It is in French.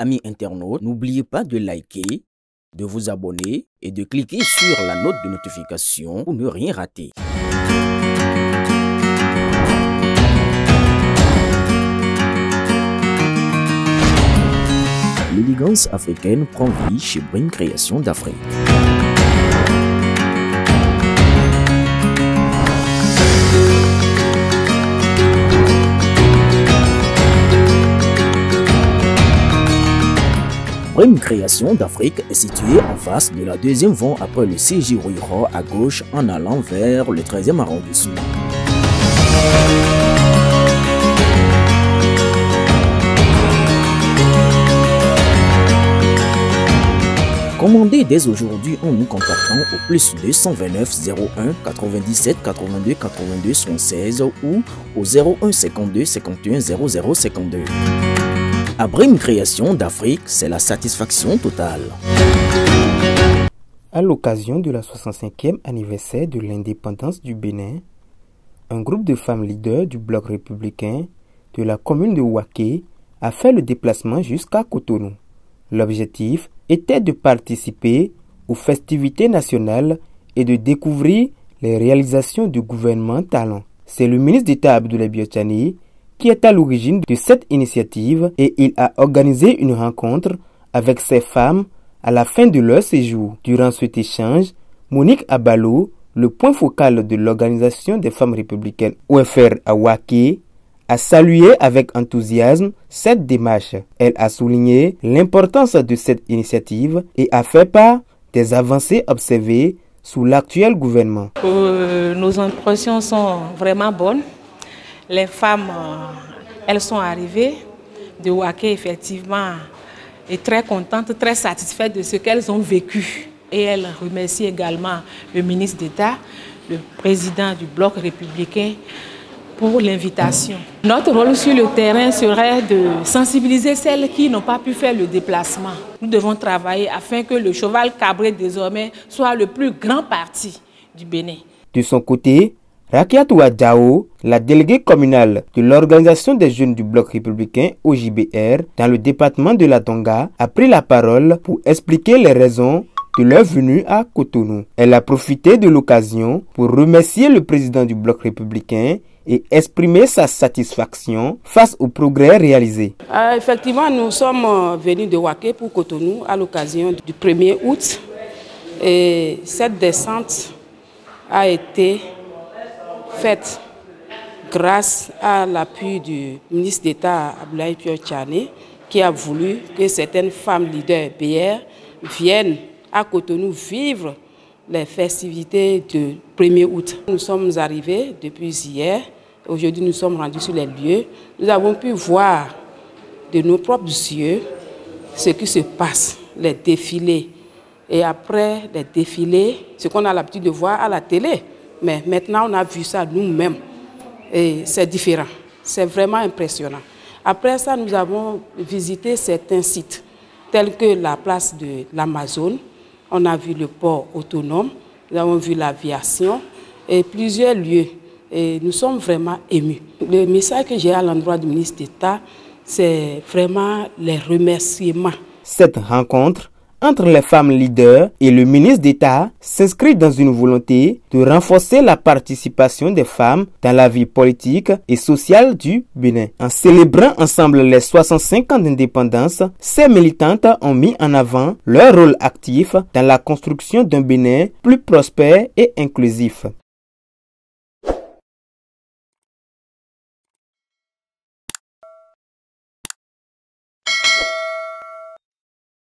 Amis internautes, n'oubliez pas de liker, de vous abonner et de cliquer sur la note de notification pour ne rien rater. L'élégance africaine prend vie chez Brim Création d'Afrique. Brim Création d'Afrique est située en face de la deuxième voie après le CJ Rouillera à gauche en allant vers le 13e arrondissement. Commandez dès aujourd'hui en nous contactant au plus 229 01 97 82 82 76 ou au 01 52 51 00 52. À Brim Création d'Afrique, c'est la satisfaction totale. À l'occasion de la 65e anniversaire de l'indépendance du Bénin, un groupe de femmes leaders du bloc républicain de la commune de OUAKE a fait le déplacement jusqu'à Cotonou. L'objectif était de participer aux festivités nationales et de découvrir les réalisations du gouvernement talent. C'est le ministre d'État Abdoulaye Biotchani qui est à l'origine de cette initiative et il a organisé une rencontre avec ces femmes à la fin de leur séjour. Durant cet échange, Monique Abalo, le point focal de l'organisation des femmes républicaines OFR à OUAKE, a salué avec enthousiasme cette démarche. Elle a souligné l'importance de cette initiative et a fait part des avancées observées sous l'actuel gouvernement. Nos impressions sont vraiment bonnes. Les femmes, elles sont arrivées de OUAKE, effectivement, et très contentes, très satisfaites de ce qu'elles ont vécu. Et elles remercient également le ministre d'État, le président du bloc républicain, pour l'invitation. Notre rôle sur le terrain serait de sensibiliser celles qui n'ont pas pu faire le déplacement. Nous devons travailler afin que le cheval cabré désormais soit le plus grand parti du Bénin. De son côté, Rakiatou Adjao, la déléguée communale de l'Organisation des jeunes du bloc républicain OJBR dans le département de la Tonga, a pris la parole pour expliquer les raisons de leur venue à Cotonou. Elle a profité de l'occasion pour remercier le président du bloc républicain et exprimer sa satisfaction face aux progrès réalisés. Effectivement, nous sommes venus de OUAKE pour Cotonou à l'occasion du 1er août. Et cette descente a été faite grâce à l'appui du ministre d'État Abdoulaye Biotchani qui a voulu que certaines femmes leaders BR viennent à Cotonou vivre les festivités du 1er août. Nous sommes arrivés depuis hier. Aujourd'hui, nous sommes rendus sur les lieux. Nous avons pu voir de nos propres yeux ce qui se passe, les défilés. Et après les défilés, ce qu'on a l'habitude de voir à la télé. Mais maintenant, on a vu ça nous-mêmes. Et c'est différent. C'est vraiment impressionnant. Après ça, nous avons visité certains sites, tels que la place de l'Amazone. On a vu le port autonome. Nous avons vu l'aviation et plusieurs lieux. Et nous sommes vraiment émus. Le message que j'ai à l'endroit du ministre d'État, c'est vraiment les remerciements. Cette rencontre entre les femmes leaders et le ministre d'État s'inscrit dans une volonté de renforcer la participation des femmes dans la vie politique et sociale du Bénin. En célébrant ensemble les 65 ans d'indépendance, ces militantes ont mis en avant leur rôle actif dans la construction d'un Bénin plus prospère et inclusif.